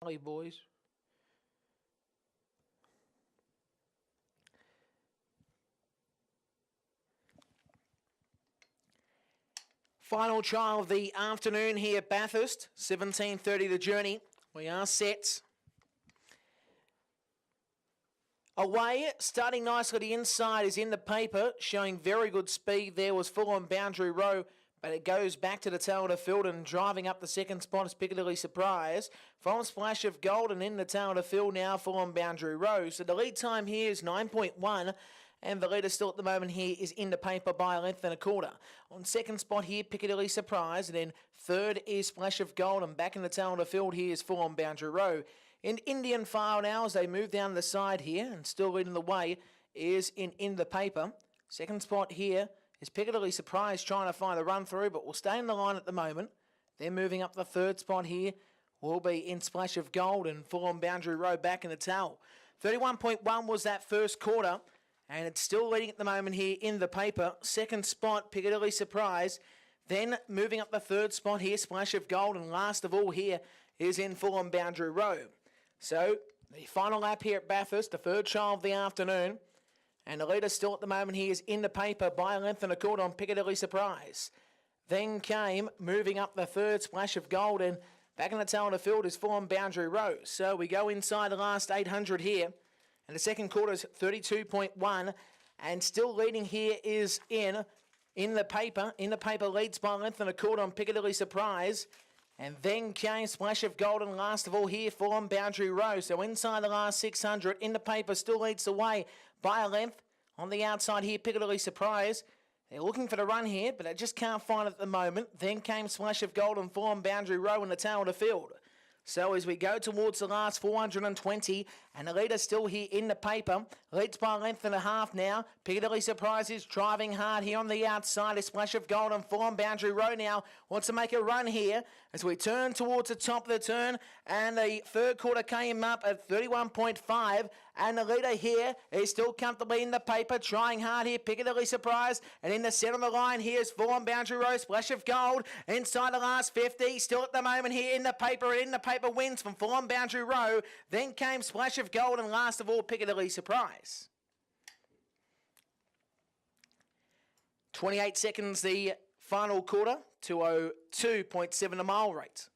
Hey, boys. Final trial of the afternoon here at Bathurst, 17:30 the journey. We are set. Away, starting nicely the inside is in the paper, showing very good speed. There was full on Boundary Row, but it goes back to the tail of the field and driving up the second spot is Piccadilly Surprise. From Splash of Gold and in the tail of the field now, full on Boundary Row. So the lead time here is 9.1. And the leader still at the moment here is in the paper by a length and a quarter. On second spot here, Piccadilly Surprise. And then third is Splash of Gold. And back in the tail of the field here is full on Boundary Row. In Indian File now as they move down the side here. And still leading the way is in the paper. Second spot here is Piccadilly Surprise trying to find a run through. But will stay in the line at the moment. They're moving up the third spot here. Will be in Splash of Gold and full on Boundary Row back in the tail. 31.1 was that first quarter. And it's still leading at the moment here in the paper. Second spot, Piccadilly Surprise. Then moving up the third spot here, Splash of Gold. And last of all here is in full on Boundary Row. So the final lap here at Bathurst, the third trial of the afternoon. And the leader still at the moment here is in the paper by a length and a quarter on Piccadilly Surprise. Then came moving up the third, Splash of Gold. And back in the tail of the field is full on Boundary Row. So we go inside the last 800 here. And the second quarter is 32.1. And still leading here is in the paper. In the paper leads by a length and a quarter on Piccadilly Surprise. And then came Splash of Gold. And last of all here, full on Boundary Row. So inside the last 600, in the paper still leads the way by a length. On the outside here, Piccadilly Surprise. They're looking for the run here, but they just can't find it at the moment. Then came Splash of Gold and full on Boundary Row in the tail of the field. So as we go towards the last 420, and the leader still here in the paper, leads by a length and a half now. Piccadilly Surprise is driving hard here on the outside. A Splash of Gold and full on Boundary Row now wants to make a run here as we turn towards the top of the turn. And the third quarter came up at 31.5. And the leader here is still comfortably in the paper, trying hard here, Piccadilly Surprise. And in the centre of the line here is full on Boundary Row, Splash of Gold. Inside the last 50, still at the moment here in the paper. And in the paper wins from full on Boundary Row. Then came Splash of Gold and last of all, Piccadilly Surprise. 28 seconds the final quarter, 2:02.7 a mile rate.